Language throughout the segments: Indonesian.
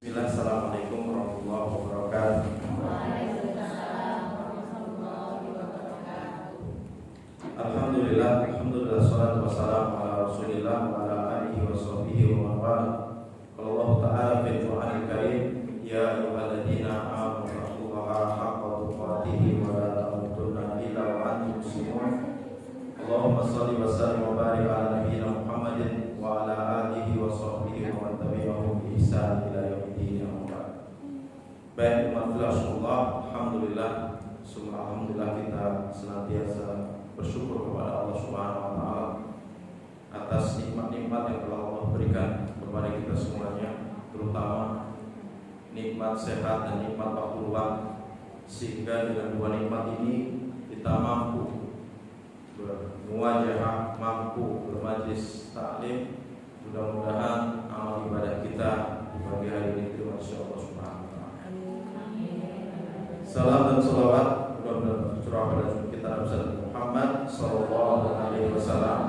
Bismillah, Assalamualaikum warahmatullahi wabarakatuh. Waalaikumsalam warahmatullahi wabarakatuh. Alhamdulillah, salatu wassalamu ala Rasulillah wa ala alihi wa sahbihi wa man wala. Allah Ta'ala fil Qur'anil Karim, ya ayyuhalladzina amanu taqullaha haqqa tuqatih wa la tamutunna illa wa antum muslimun. Allahumma shalli wa sallim wa barik ala nabiyyina Muhammadin wa ala alihi wa sahbihi wa man tabi'ahum bi ihsan ila yaumil din. Baik umat Rasulullah, alhamdulillah, alhamdulillah kita senantiasa bersyukur kepada Allah Subhanahu wa taala atas nikmat-nikmat yang telah Allah berikan kepada kita semuanya, terutama nikmat sehat dan nikmat waktu luang, sehingga dengan dua nikmat ini kita mampu bermuajahah, mampu bermajlis taklim. Mudah-mudahan amal ibadah kita di pagi hari ini diterima oleh Allah Subhanahu wa taala. Salam dan salawat mudah-mudahan tercurah pada kita Nabi Muhammad sallallahu alaihi wasallam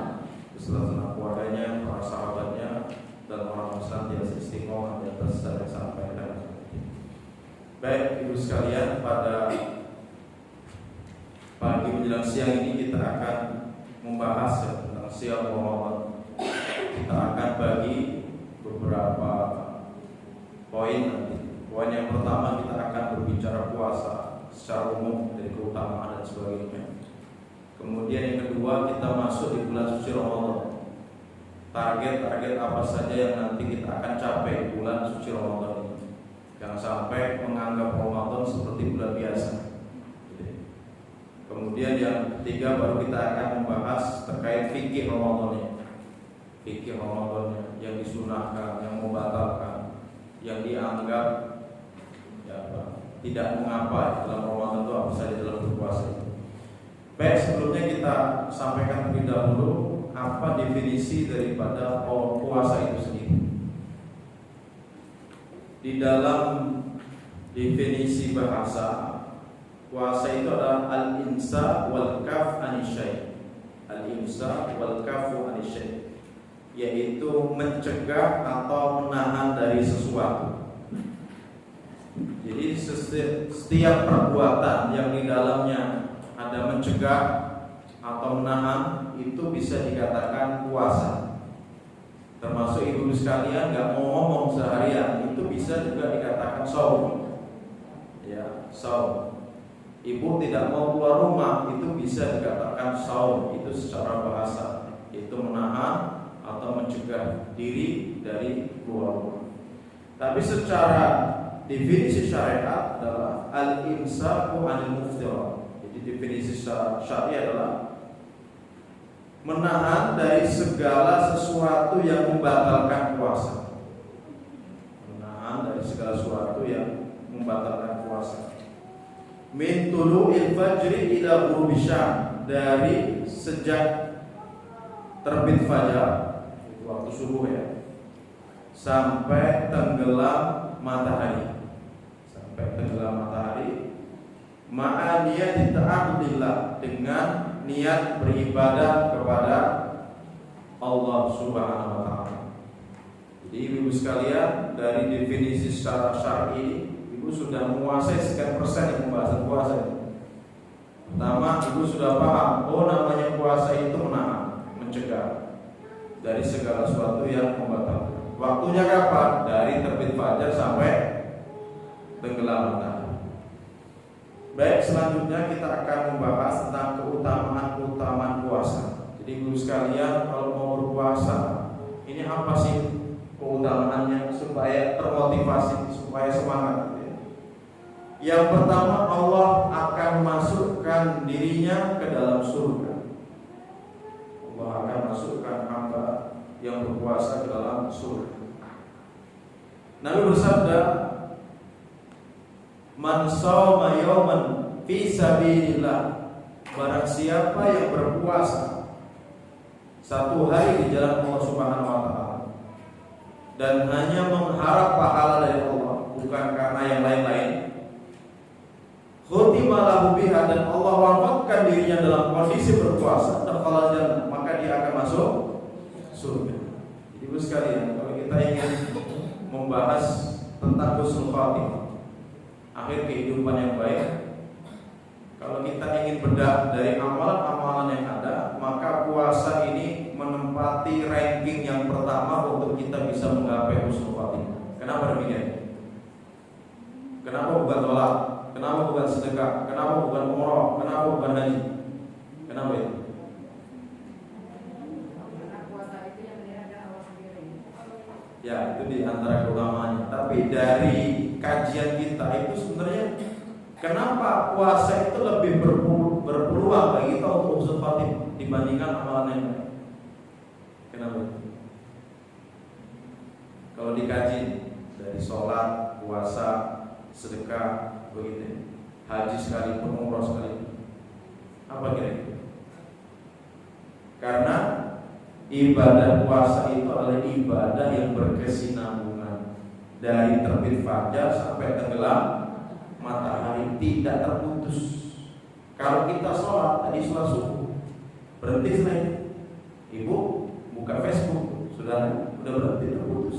beserta keluarganya, para sahabatnya, dan orang senantiasa istiqomah di atas jalan sampai akhir. Baik ibu sekalian, pada pagi menjelang siang ini kita akan membahas tentang siang Ramadan. Kita akan bagi beberapa poin nanti. Poin yang pertama, kita akan berbicara puasa secara umum dari keutamaan dan sebagainya. Kemudian yang kedua, kita masuk di bulan suci Ramadan. Target-target apa saja yang nanti kita akan capai di bulan suci Ramadan ini. Jangan sampai menganggap Ramadan seperti bulan biasa. Kemudian yang ketiga, baru kita akan membahas terkait fikih Ramadan. Fikih Ramadan yang disunahkan, yang membatalkan, yang dianggap tidak mengapa dalam Ramadan itu apa saja dalam berpuasa. Baik, sebelumnya kita sampaikan terlebih dahulu apa definisi daripada puasa itu sendiri. Di dalam definisi bahasa, puasa itu adalah al-imsa wal kaf anisyai. Al-imsa wal kafu anisyai, yaitu mencegah atau menahan dari sesuatu. Jadi setiap perbuatan yang di dalamnya ada mencegah atau menahan itu bisa dikatakan puasa. Termasuk ibu sekalian nggak mau ngomong seharian, itu bisa juga dikatakan shaum. Ya, shaum. Ibu tidak mau keluar rumah, itu bisa dikatakan shaum. Itu secara bahasa, itu menahan atau mencegah diri dari keluar rumah. Tapi secara definisi syariat adalah al-imsaku 'anil muftirat. Jadi definisi syariat adalah menahan dari segala sesuatu yang membatalkan puasa. Menahan dari segala sesuatu yang membatalkan puasa. Min tulu'il fajri ila ghurubi syam, dari sejak terbit fajar, itu waktu subuh ya, sampai tenggelam matahari. Ma'aniyat ta'abudillah, dengan niat beribadah kepada Allah Subhanahu wa taala. Jadi ibu sekalian, dari definisi secara syar'i, ibu sudah menguasai sekian persen pembahasan puasa ini. Pertama, ibu sudah paham, namanya puasa itu menahan, mencegah dari segala sesuatu yang membatalkan. Waktunya kapan? Dari terbit fajar sampai tenggelam matahari. Baik, selanjutnya kita akan membahas tentang keutamaan puasa. Jadi guru sekalian, kalau mau berpuasa, ini apa sih keutamaannya supaya termotivasi, supaya semangat? Yang pertama, Allah akan masukkan dirinya ke dalam surga. Allah akan masukkan hamba yang berpuasa ke dalam surga. Nabi bersabda, man shoma yawman fi sabilillah, barang siapa yang berpuasa satu hari di jalan Allah Subhanahu wa taala dan hanya mengharap pahala dari Allah, bukan karena yang lain-lain, khutima lahu biha, dan Allah wafatkan dirinya dalam kondisi berpuasa, dakhala jannah, maka dia akan masuk surga. Ibu sekalian, kalau kita ingin membahas tentang husnul khatimah, akhir kehidupan yang baik. Kalau kita ingin bedah dari amalan-amalan yang ada, maka puasa ini menempati ranking yang pertama untuk kita bisa menggapai husnul khatimah. Kenapa demikian? Kenapa bukan sholat? Kenapa bukan sedekah? Kenapa bukan umrah? Kenapa bukan haji? Kenapa itu? Ya, itu di antara keutamaannya. Tapi dari kajian kita itu sebenarnya kenapa puasa itu lebih berpeluang bagi kita untuk husnul khatimah dibandingkan amalan yang lain? Kenapa? Kalau dikaji dari sholat, puasa, sedekah, begitu, haji sekalipun, umrah sekalipun, apa kira-kira? Karena ibadah puasa itu adalah ibadah yang berkesinambungan dari terbit fajar sampai tenggelam matahari, tidak terputus. Kalau kita sholat, tadi sholat subuh, berhenti setelah itu, ibu buka Facebook, sudah berhenti, terputus.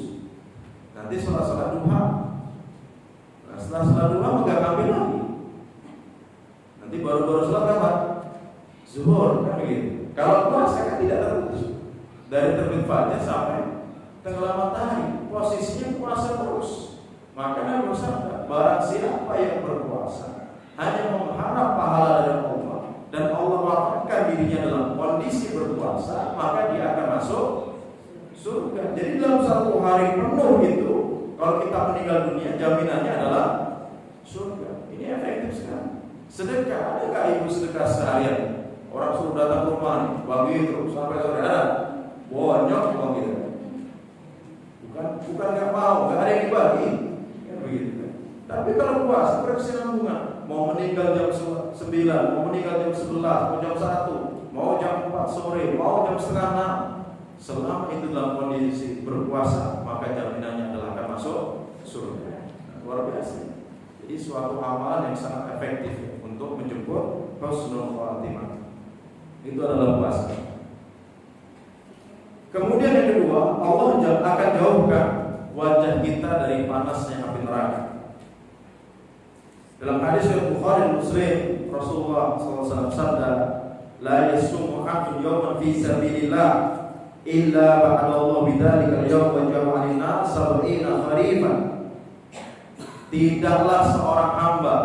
Nanti sholat duha, nah setelah sholat duha nggak ngambil lagi. Nanti baru sholat apa? Zuhur, kan begitu. Kalau puasa kan tidak terputus dari terbit fajar sampai tenggelam matahari, posisinya puasa terus. Makanya bersabda, barang siapa yang berpuasa hanya mengharap pahala dari Allah dan Allah wafatkan dirinya dalam kondisi berpuasa, maka dia akan masuk surga. Jadi dalam satu hari penuh itu, kalau kita meninggal dunia, jaminannya adalah surga. Ini efektif sekali. Sedekah, ada nggak ibu sedekah seharian? Orang suruh datang ke rumah nih, bagi terus sampai sore, ada bonyok uang gitu. Bukan nggak mau, nggak ada yang dibagi, kan begitu kan. Tapi kalau puasa berkesinambungan, mau meninggal jam 9, mau meninggal jam 11, mau jam 1, mau jam 4 sore, mau jam setengah 6, selama itu dalam kondisi berpuasa, maka jaminannya adalah akan masuk surga. Luar biasa. Jadi suatu amalan yang sangat efektif ya, untuk menjemput husnul khatimah. Itu adalah puasa. Kemudian yang kedua, Allah akan jauhkan wajah kita dari panasnya api neraka. Dalam hadis riwayat Bukhari dan Muslim, Rasulullah SAW bersabda, "La yasumu 'abdun yawman fi sabilillah illa ba'adallahu bidzalika al-yawm wa ja'alna 70 kharifan." Tidaklah seorang hamba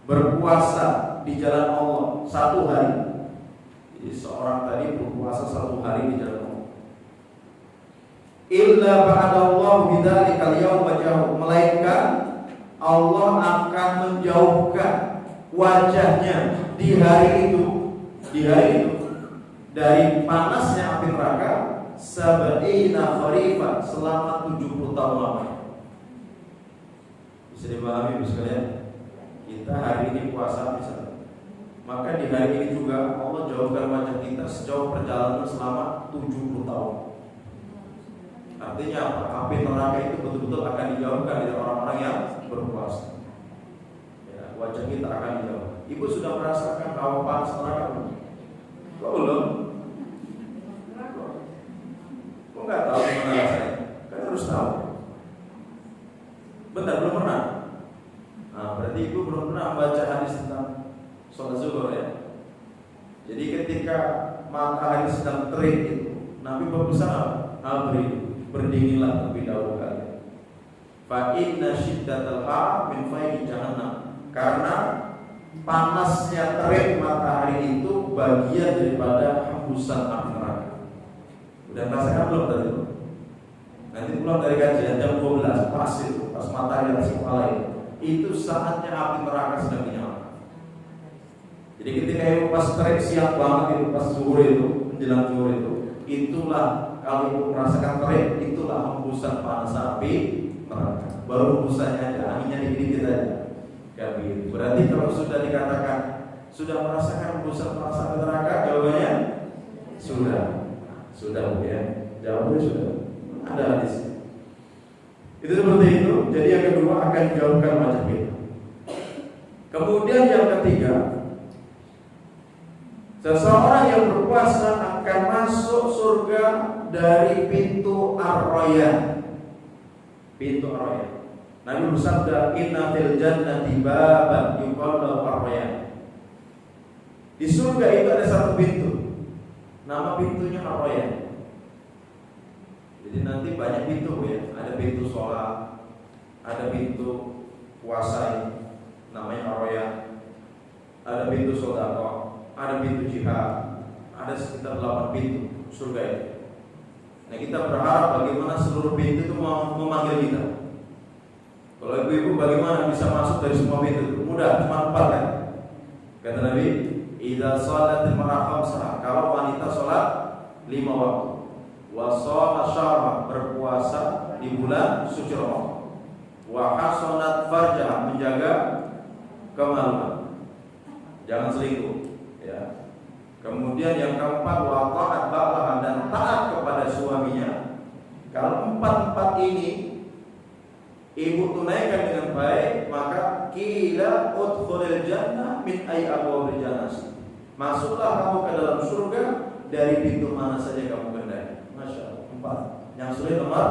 berpuasa di jalan Allah satu hari. Jadi seorang tadi berpuasa satu hari di jalan Allah. Illa ba'adallahu bidzalika al-yawm wa ja'alna, melainkan Allah akan menjauhkan wajahnya di hari itu dari panasnya api neraka 70 kharifan, selama 70 tahun lamanya. Bisa dipahami sekalian? Kita hari ini puasa misalnya, maka di hari ini juga Allah jauhkan wajah kita sejauh perjalanan selama 70 tahun. Artinya apa? Api neraka itu betul-betul akan dijauhkan dari orang-orang yang berpuasa. Ya, wajah kita akan dijauh. Ibu sudah merasakan hawa panas neraka belum? Kok belum? Kok nggak tahu gimana rasanya? Kan harus tahu. Benar, belum pernah. Nah, berarti ibu belum pernah membaca hadis tentang sholat zuhur ya. Jadi ketika matahari sedang terik itu, Nabi berpesan apa? Berdinginlah terlebih dahulu kalian. Fa inna syiddatal har min fayhi jahannam. Karena panasnya terik matahari itu bagian daripada hembusan api neraka. Udah merasakan belum tadi? Nanti pulang dari kajian jam 12 pas itu, pas matahari di atas kepala itu saatnya api neraka sedang dinyalakan. Jadi ketika itu pas terik siang banget itu, pas zuhur itu, menjelang zuhur itu, itulah kalau ibu merasakan terik, itulah hembusan panas api neraka. Baru hembusannya aja, anginnya dikit-dikit aja. Kayak begitu. Berarti kalau sudah dikatakan sudah merasakan hembusan panas api neraka, jawabannya sudah Bu ya. Jawabannya sudah. Ada hadis. Itu seperti itu. Jadi yang kedua akan dijauhkan wajah kita. Kemudian yang ketiga, seseorang yang berpuasa akan masuk surga dari pintu Ar-Rayyan. pintu Ar-Rayyan. Nabi bersabda, "Inna fil jannati baban yuqalu lahu Ar-Rayyan." Di surga itu ada satu pintu, nama pintunya Ar-Rayyan. Jadi nanti banyak pintu ya, ada pintu sholat, ada pintu puasa namanya Ar-Rayyan, ada pintu sedekah, ada pintu jihad, ada sekitar 8 pintu surga itu. Nah kita berharap bagaimana seluruh pintu itu mau memanggil kita. Kalau ibu-ibu bagaimana bisa masuk dari semua pintu? Mudah, cuma 4 kan. Kata Nabi, idza shalatil mar'atu khamsa, kalau wanita sholat 5 waktu, wa shoma syahra, berpuasa di bulan suci Ramadan, wa hasanat farjah, menjaga kemaluan, jangan selingkuh ya. Kemudian yang keempat, wa ta'at ba'laha, dan taat kepada suaminya. Kalau 4 ini ibu tunaikan dengan baik, maka qila udkhulil jannah min ayyi abwabil jannah. Masuklah kamu ke dalam surga dari pintu mana saja kamu kehendaki. Masya Allah. 4. Yang sulit nomor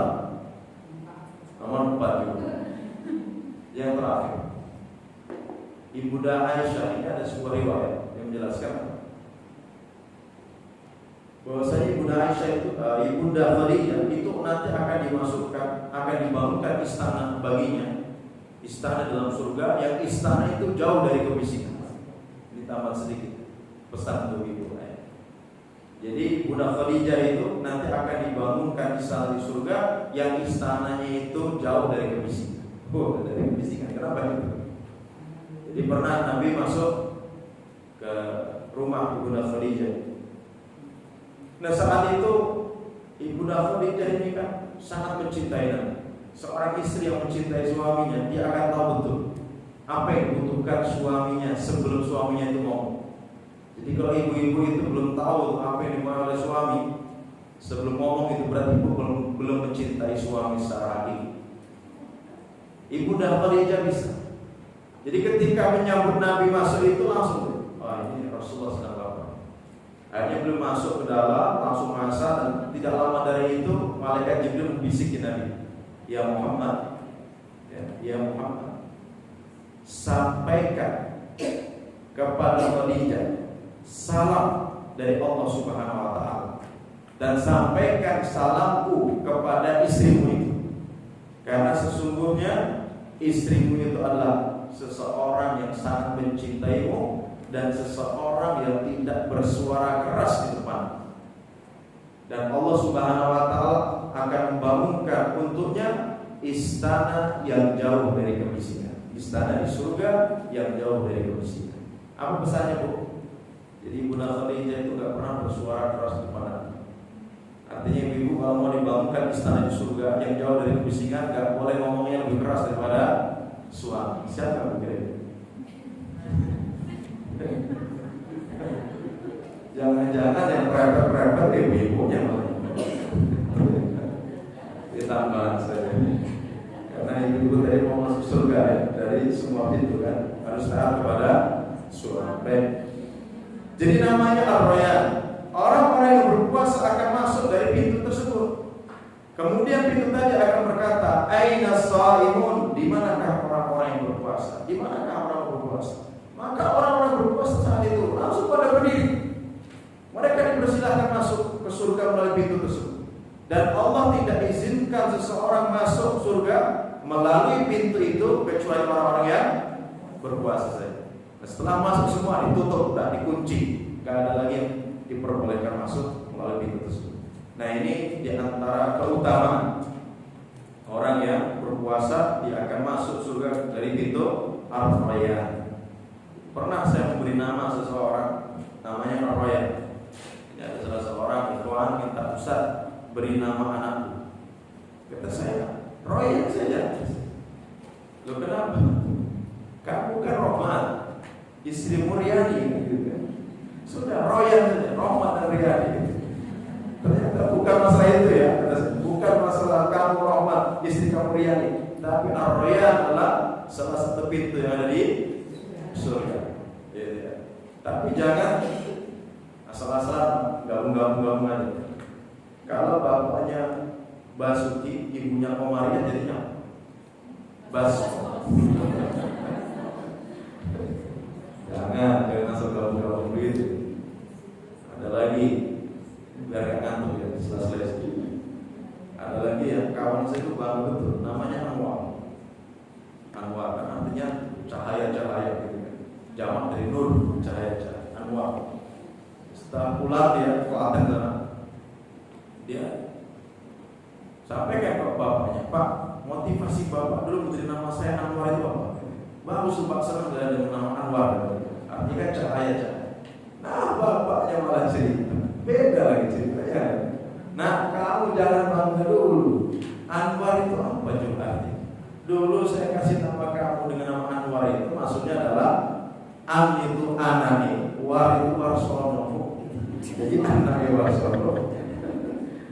4 juga. Yang terakhir, Ibunda Aisyah, ini ada sebuah riwayat yang menjelaskan bahwasanya Ibunda Aisyah itu, Ibunda Khadijah itu nanti akan dimasukkan, akan dibangunkan istana baginya, istana dalam surga yang istana itu jauh dari kemiskinan. Ini tambah sedikit pesan untuk ibu. Jadi Ibunda Khadijah itu nanti akan dibangunkan istana di surga yang istananya itu jauh dari kemiskinan. Dari kemiskinan. Kenapa itu? Jadi pernah Nabi masuk ke rumah Ibunda Khadijah. Nah saat itu Ibunda Khadijah ini kan sangat mencintai Nabi. Seorang istri yang mencintai suaminya, dia akan tahu betul apa yang dibutuhkan suaminya sebelum suaminya itu ngomong. Jadi kalau ibu-ibu itu belum tahu apa yang dimau oleh suami sebelum ngomong, itu berarti ibu belum mencintai suami secara hakiki. Ibunda Khadijah bisa. Jadi ketika menyambut Nabi masuk itu langsung, ini Rasulullah sedang lapar. Akhirnya belum masuk ke dalam, langsung masak, dan tidak lama dari itu malaikat Jibril membisikin Nabi, "Ya Muhammad, ya Muhammad, sampaikan kepada Khadijah salam dari Allah Subhanahu wa taala, dan sampaikan salamku kepada istrimu itu, karena sesungguhnya istrimu itu adalah seseorang yang sangat mencintaimu dan seseorang yang tidak bersuara keras di depan. Dan Allah Subhanahu wa taala akan membangunkan untuknya istana yang jauh dari kemiskinan, istana di surga yang jauh dari kemiskinan." Apa pesannya, Bu? Jadi Ibunda Khadijah itu gak pernah bersuara keras di depan. Artinya ibu kalau mau dibangunkan istana di surga yang jauh dari kemiskinan, gak boleh ngomongnya lebih keras daripada suami. Siapa yang begitu? Jangan-jangan yang private ibu-ibunya malah ditambah saja. Karena ibu tadi mau masuk surga ya, dari semua pintu kan harus taat kepada suami. Jadi namanya Ar-Rayyan. Orang-orang yang berpuasa akan masuk dari pintu tersebut. Kemudian pintu tadi akan berkata, "Aina shaimun?" Di manakah orang-orang yang berpuasa? Di manakah orang berpuasa? Maka orang-orang berpuasa saat itu langsung pada berdiri. Mereka dipersilahkan masuk ke surga melalui pintu tersebut. Dan Allah tidak izinkan seseorang masuk surga melalui pintu itu kecuali orang-orang yang berpuasa saja. Nah, setelah masuk semua ditutup dan dikunci, gak ada lagi yang diperbolehkan masuk melalui pintu tersebut. Nah ini diantara keutamaan orang yang berpuasa, dia akan masuk surga dari pintu Ar-Rayyan. Pernah saya memberi nama seseorang, namanya Ar-Rayyan. Ada salah seorang ikhwan minta, "Ustaz, beri nama anakku." Kata saya, "Rayyan saja." Loh kenapa? Kamu kan Rahmat, istri Muryani gitu kan. Sudah Rayyan saja, Rahmat dan Riyadi. Ternyata bukan masalah itu ya, bukan masalah kamu Rahmat, istri kamu Riyani, tapi Ar-Rayyan adalah salah satu pintu yang ada di surga. Ya. Tapi jangan asal-asalan gabung-gabung aja. Kalau bapaknya Basuki, ibunya Komariah, jadinya Baskom. Jangan masuk kampung begitu. Ada lagi biar gak ngantuk ya setelah ada lagi yang kawan saya itu bangga betul, namanya Anwar. Anwar kan artinya cahaya-cahaya gitu kan. Jamak dari nur, cahaya-cahaya. Anwar. Setelah pulang dia ke Klaten sana, dia sampaikan ke bapaknya, Pak, motivasi bapak dulu menjadi nama saya Anwar itu apa? Bagus Pak, senang dengan nama Anwar. Artinya kan cahaya-cahaya. Nah bapaknya malah cerita, beda lagi ceritanya. Nah kamu jangan bangga dulu. Anwar itu apa juga artinya? Dulu saya kasih nama kamu dengan nama Anwar itu maksudnya adalah An itu anani, War itu warsono. Jadi anaknya warsono.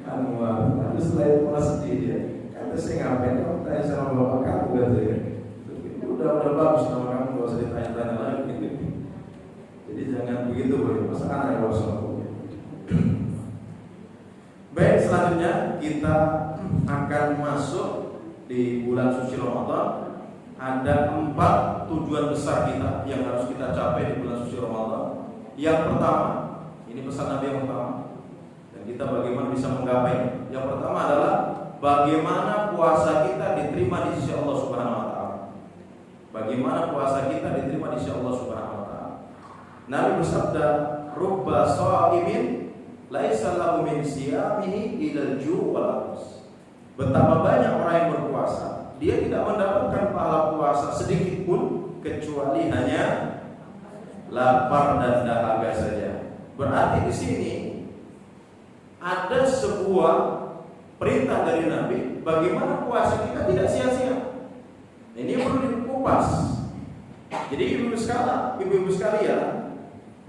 Anwar. Lalu setelah itu malah sedih dia. Kata saya ngapain kamu tanya sama bapak kamu katanya. Udah bagus nama kamu, gak usah ditanya-tanya lagi. Jadi jangan begitu boy. Masa anaknya warsono. Baik, selanjutnya kita akan masuk di bulan suci Ramadan. Ada 4 tujuan besar kita yang harus kita capai di bulan suci Ramadan. Yang pertama, ini pesan Nabi yang pertama, dan kita bagaimana bisa menggapainya. Yang pertama adalah bagaimana puasa kita diterima di sisi Allah Subhanahu wa taala. Bagaimana puasa kita diterima di sisi Allah Subhanahu wa taala. Nabi bersabda, "Rubba sha'imin laisa lahu min siyamihi ilal ju' wal atas." Betapa banyak orang yang berpuasa, dia tidak mendapatkan pahala puasa sedikit pun kecuali hanya lapar dan dahaga saja. Berarti di sini ada sebuah perintah dari Nabi bagaimana puasa kita tidak sia-sia. Ini perlu dikupas. Jadi ibu-ibu sekalian,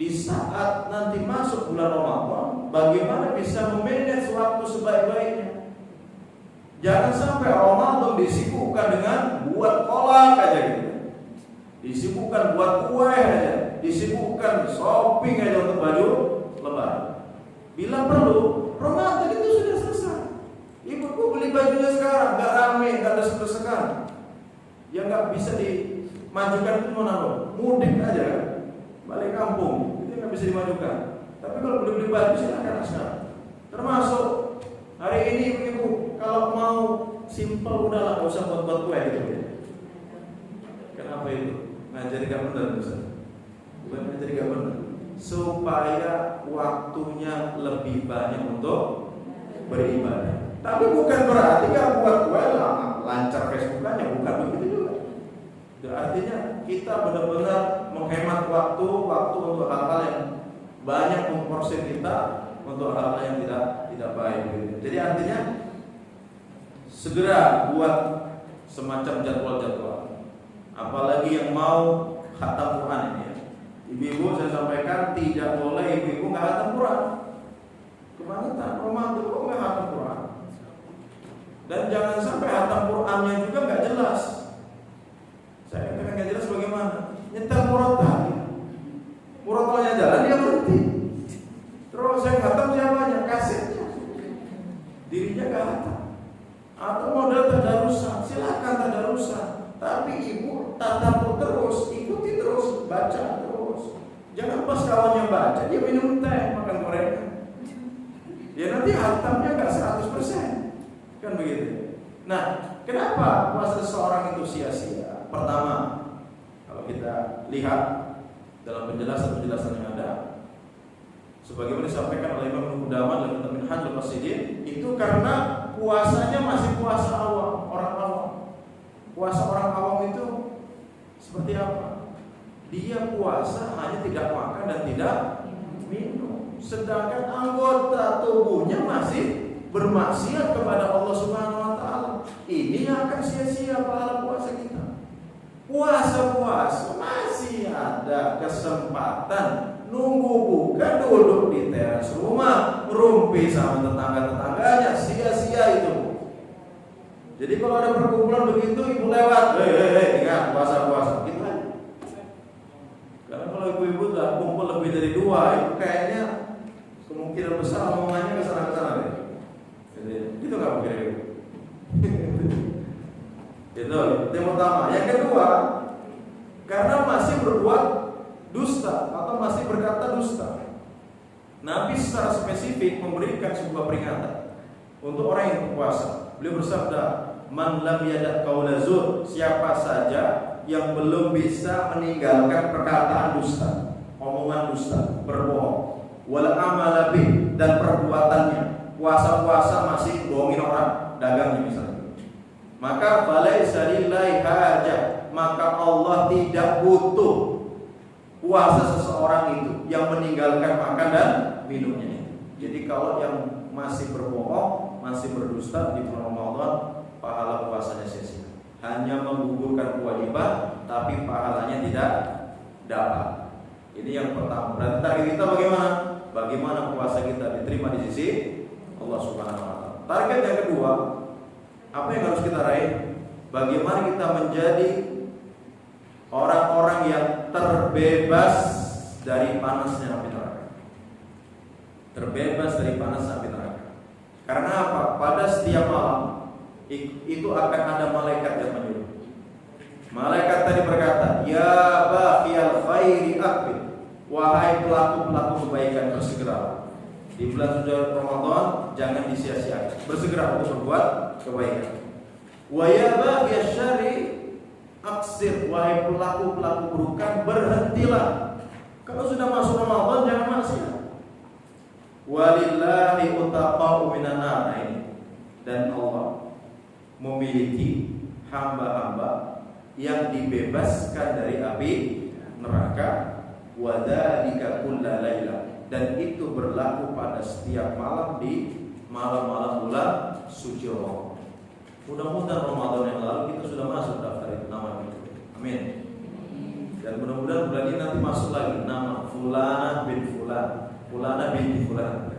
di saat nanti masuk bulan Ramadan, bagaimana bisa memanage waktu sebaik-baiknya. Jangan sampai Ramadan disibukkan dengan buat kolak aja gitu, disibukkan buat kue aja, disibukkan shopping aja untuk baju lebaran. Bila perlu, Ramadan itu sudah selesai. Ibuku beli bajunya sekarang, gak rame, gak desek-desekan. Yang gak bisa dimajukan itu mana loh? Mudik aja kan, balik kampung, itu gak bisa dimajukan. Tapi kalau beli baju silakan sekarang. Termasuk hari ini ibu, kalau mau simpel udahlah, gak usah buat kue gitu ya. Kenapa itu? Ngajari gak benar Ustaz. Bukan ngajari gak benar, supaya waktunya lebih banyak untuk beribadah. Tapi bukan berarti gak buat kue lancar Facebookannya, bukan begitu juga. Itu artinya kita benar-benar menghemat waktu untuk hal-hal yang banyak, memporsi kita untuk hal-hal yang tidak baik. Jadi artinya segera buat semacam jadwal-jadwal. Apalagi yang mau khatam Quran ini ya. Ibu-ibu saya sampaikan tidak boleh ibu-ibu nggak khatam Quran. Kebangetan Ramadan kok nggak khatam Quran. Dan jangan sampai khatam Qurannya juga nggak jelas. Saya katakan nggak jelas bagaimana? Nyetel murotal. Murotalnya jalan dia berhenti. Terus saya khatam siapanya? Kasetnya. Dirinya nggak khatam. Atau modal tadarusan, silakan tadarusan. Tapi ibu tatap terus, ikuti terus, baca terus. Jangan pas kawannya baca dia minum teh, makan gorengan. Ya nanti khatamnya nggak 100%, kan begitu. Nah, kenapa puasa seseorang itu sia-sia? Pertama, kalau kita lihat dalam penjelasan yang ada, sebagaimana disampaikan oleh Imam Qudamah dalam kitab Minhajul Qasidin, itu karena puasanya masih puasa awam, orang awam. Puasa orang awam itu seperti apa? Dia puasa hanya tidak makan dan tidak minum, sedangkan anggota tubuhnya masih bermaksiat kepada Allah Subhanahu wa taala. Ini akan sia-sia pahala puasa kita. Puasa masih ada kesempatan nunggu buka, duduk di teras rumah, ngerumpi sama tetangga-tetangganya, sia-sia itu. Jadi kalau ada perkumpulan begitu, ibu lewat, ingat puasa gitu kan. Karena kalau ibu-ibu udah kumpul lebih dari 2, itu kayaknya kemungkinan besar omongannya kesana-kesana deh. Jadi gitu nggak mungkin ibu. Ya Itu yang pertama. Yang kedua, karena masih berbuat dusta atau masih berkata dusta. Nabi secara spesifik memberikan sebuah peringatan untuk orang yang berpuasa. Beliau bersabda, "Man lam yada' qaula zur," siapa saja yang belum bisa meninggalkan perkataan dusta, omongan dusta, berbohong, wal amala bih, dan perbuatannya, puasa-puasa masih bohongin orang, dagangnya misalnya, maka falaisa lillahi hajah, maka Allah tidak butuh puasa seseorang itu yang meninggalkan makan dan minumnya itu. Jadi kalau yang masih berbohong, masih berdusta di bulan Ramadan, pahala puasanya sia-sia. Hanya menggugurkan kewajiban, tapi pahalanya tidak dapat. Ini yang pertama. Berarti target kita bagaimana? Bagaimana puasa kita diterima di sisi Allah Subhanahu wa taala. Target yang kedua, apa yang harus kita raih? Bagaimana kita menjadi orang-orang yang terbebas dari panasnya api neraka. Terbebas dari panas api neraka. Karena apa? Pada setiap malam itu akan ada malaikat yang menyuruh. Malaikat tadi berkata, "Ya baghiyal khairi aqbil." Wahai pelaku-pelaku kebaikan, bersegeralah. Di bulan suci Ramadan jangan disia-siakan. Bersegera untuk berbuat kebaikan. Wa ya baghiyasy syarri aksir, wahai pelaku-pelaku keburukan, berhentilah. Kalau sudah masuk Ramadan jangan maksiat. Walillahi utaqa'u minan nar. Dan Allah memiliki hamba-hamba yang dibebaskan dari api neraka. Wadzalika kulla laila, dan itu berlaku pada setiap malam di malam-malam bulan suci Ramadan. Mudah-mudahan Ramadan yang lalu kita sudah masuk daftar itu nama itu. Amin. Dan mudah-mudahan bulan ini nanti masuk lagi nama Fulana bin Fulan, Fulana binti Fulan.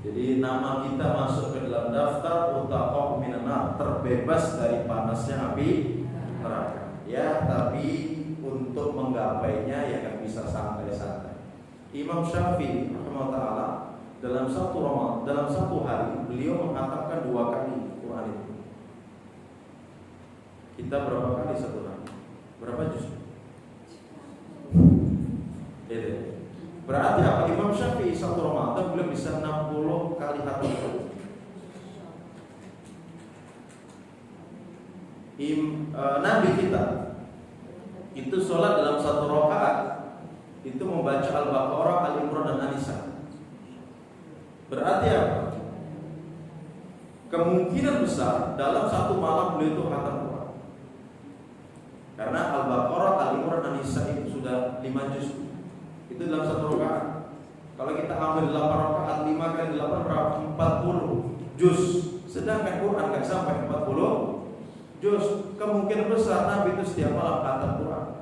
Jadi nama kita masuk ke dalam daftar utaqa'u minan nar, terbebas dari panasnya api neraka. Ya, tapi untuk menggapainya ya kan bisa santai-santai. Imam Syafi'i rahimahullah dalam satu hari beliau mengatakan 2 kali Quran itu. Kita berapa kali satu hari? Berapa juz? Berarti apa? Imam Syafi'i satu Ramadan beliau bisa 60 kali khatam. Nabi kita itu sholat dalam satu rakaat itu membaca Al-Baqarah, Al-Imran dan An-Nisa. Berarti apa? Kemungkinan besar dalam satu malam beliau itu khatam Quran. Karena Al-Baqarah, Al-Imran dan An-Nisa itu sudah 5 juz. Itu dalam satu rakaat. Kalau kita ambil 8 rakaat, 5 kali 8 berapa? 40 juz. Sedangkan Quran kan sampai 40 juz. Kemungkinan besar Nabi itu setiap malam khatam Quran.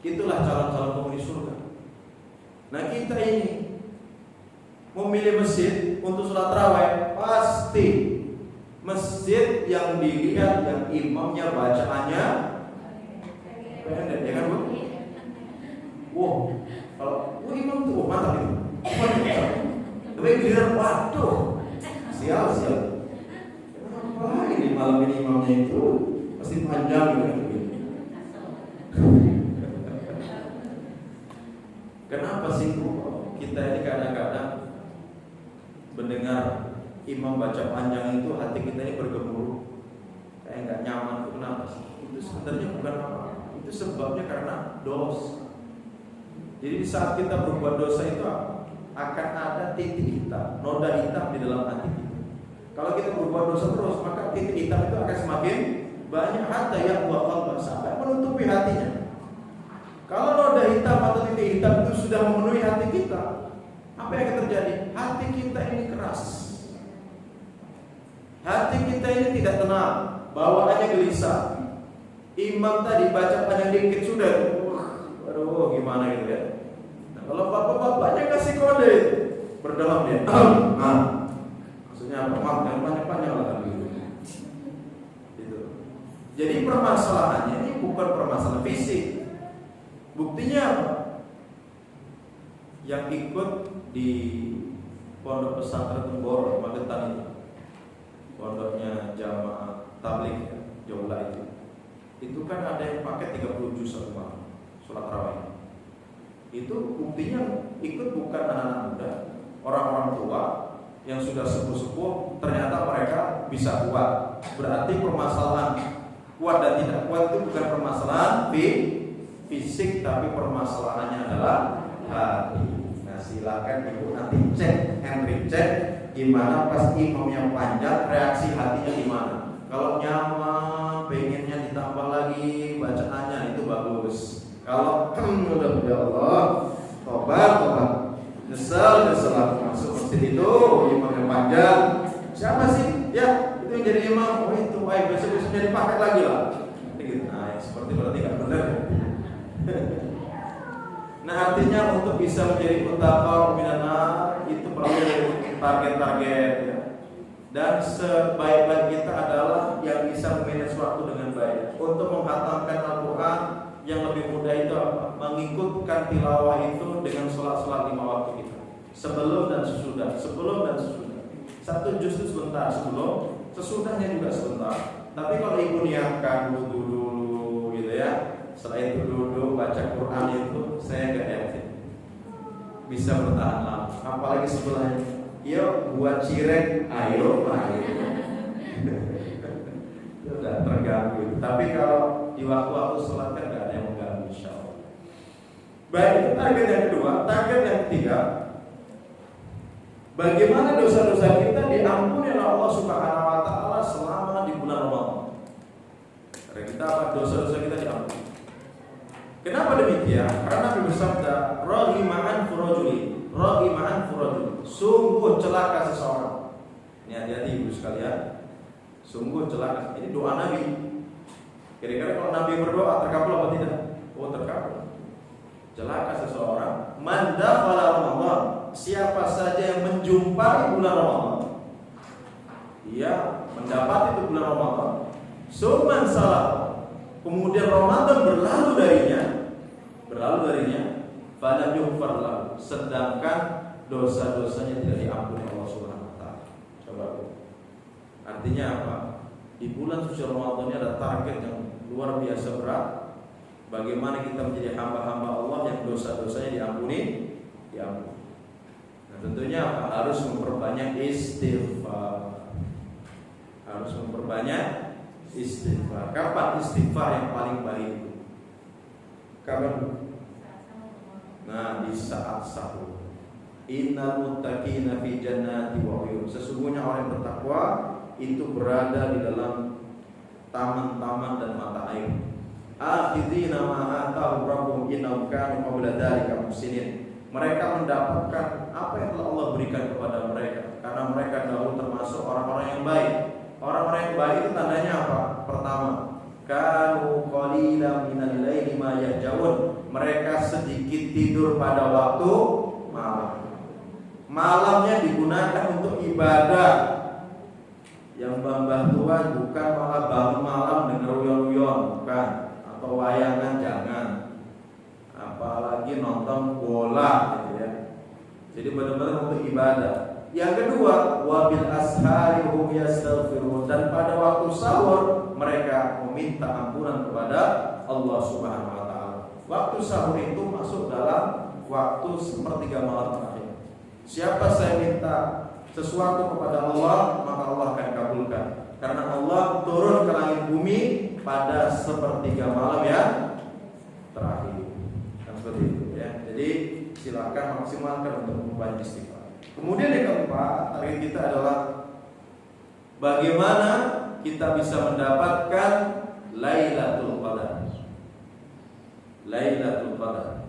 Itulah calon-calon penghuni surga. Nah, kita ini memilih masjid untuk sholat tarawih, pasti masjid yang dilihat yang imamnya bacaannya pendek, ya kan Bu? Wow, kalau imam tuh mantap itu. Tapi giliran, waduh, sial. Wah, ini malam ini imamnya itu pasti panjang gitu. Kenapa sih kita ini kadang-kadang mendengar imam baca panjang itu hati kita ini bergemuruh, kayak nggak nyaman. Kenapa sih? Itu sebenarnya bukan apa, itu sebabnya karena dosa. Jadi di saat kita berbuat dosa itu apa? Akan ada titik hitam, noda hitam di dalam hati kita. Kalau kita berbuat dosa terus, maka titik hitam itu akan semakin banyak, hatta yang qalbah, sampai menutupi hatinya. Kalau noda hitam atau titik hitam itu sudah memenuhi hati kita, apa yang akan terjadi? Hati kita ini keras. Hati kita ini tidak tenang, bawaannya gelisah. Imam tadi baca panjang dikit sudah, aduh gimana gitu ya. Nah, kalau bapak-bapaknya kasih kode, berdalam dia. Maksudnya apa? Maaf, yang panjang-panjang lah gitu. Jadi permasalahannya ini bukan permasalahan fisik. Buktinya apa? Yang ikut di pondok pesantren Temboro Magetan itu, pondoknya jamaah tabligh, jumlah itu kan ada yang pakai 30 juz satu malam sholat tarawih. Itu buktinya ikut bukan anak-anak muda, orang-orang tua yang sudah sepuh-sepuh, ternyata mereka bisa kuat. Berarti permasalahan kuat dan tidak kuat itu bukan permasalahan fisik, tapi permasalahannya adalah hati. Nah, silakan ibu nanti cek and recheck gimana pas imamnya panjang, reaksi hatinya gimana. Kalau nyaman, pengennya ditambah lagi bacaannya, itu bagus. Kalau udah ya Allah, tobat, nyesel masuk masjid itu imam yang panjang. Siapa sih? Ya, itu yang jadi imam. Oh itu, baik besok jadi pakai lagi lah. Nah, seperti berarti nggak benar. Nah, artinya untuk bisa menjadi mutaqaw minanar itu perlu target-target ya. Dan sebaik-baik kita adalah yang bisa memanage waktu dengan baik. Untuk menghatamkan Al-Quran yang lebih mudah itu apa? Mengikutkan tilawah itu dengan sholat-sholat 5 waktu kita. Sebelum dan sesudah. Satu juz itu sebentar sebelum, sesudahnya juga sebentar. Tapi kalau ibu niatkan wudu dulu gitu ya, setelah itu duduk baca Quran itu, saya nggak yakin bisa bertahan lama. Apalagi sebelahnya, yuk buat cireng, ayo mari. Sudah terganggu. Tapi kalau di waktu-waktu sholat kan nggak ada yang mengganggu, insya Allah. Baik, itu target yang kedua. Target yang ketiga, bagaimana dosa-dosa kita diampuni oleh Allah Subhanahu Wa Taala selama di bulan Ramadan. Karena kita dosa-dosa kita diampuni. Kenapa demikian? Karena Nabi bersabda, "Rahiman furajuli, sungguh celaka seseorang." Ini hati-hati ibu sekalian. Sungguh celaka. Ini doa Nabi. Kira-kira kalau Nabi berdoa terkabul apa tidak? Oh, terkabul. Celaka seseorang man dakhala Ramadan, siapa saja yang menjumpai bulan Ramadan, dia mendapat itu bulan Ramadan. Suman salah, kemudian Ramadan berlalu darinya, falam yughfar lahu, sedangkan dosa-dosanya tidak diampuni Allah Subhanahu wa taala. Coba. Artinya apa? Di bulan suci Ramadan ini ada target yang luar biasa berat. Bagaimana kita menjadi hamba-hamba Allah yang dosa-dosanya diampuni. Nah, tentunya apa? Harus memperbanyak istighfar. Kapan istighfar yang paling baik? Kapan? Nah, di saat sahur. Innal muttaqina fi jannati wa uyun. Sesungguhnya orang yang bertakwa itu berada di dalam taman-taman dan mata air. Akhidina ma atahum rabbuhum innahum kanu qabla dzalika muhsinin. Mereka mendapatkan apa yang telah Allah berikan kepada mereka karena mereka dahulu termasuk orang-orang yang baik. Orang-orang yang baik itu tandanya apa? Pertama, kanu qalilan minal laili ma yahjaun. Mereka sedikit tidur pada waktu malam. Malamnya digunakan untuk ibadah. Yang mbah tua bukan malah bangun malam dengan uyon-uyon, bukan, atau wayangan, jangan. Apalagi nonton bola gitu ya. Jadi benar-benar untuk ibadah. Yang kedua, wabil ashari hum yastaghfirun, dan pada waktu sahur mereka meminta ampunan kepada Allah Subhanahu wa taala. Waktu sahur itu masuk dalam waktu sepertiga malam terakhir. Siapa saya minta sesuatu kepada Allah, maka Allah akan kabulkan. Karena Allah turun ke langit bumi pada sepertiga malam yang terakhir. Kan seperti itu ya. Jadi silakan maksimalkan untuk membanyak istighfar. Kemudian yang keempat, target kita adalah bagaimana kita bisa mendapatkan Lailatul Qadar. Lailatul Qadar,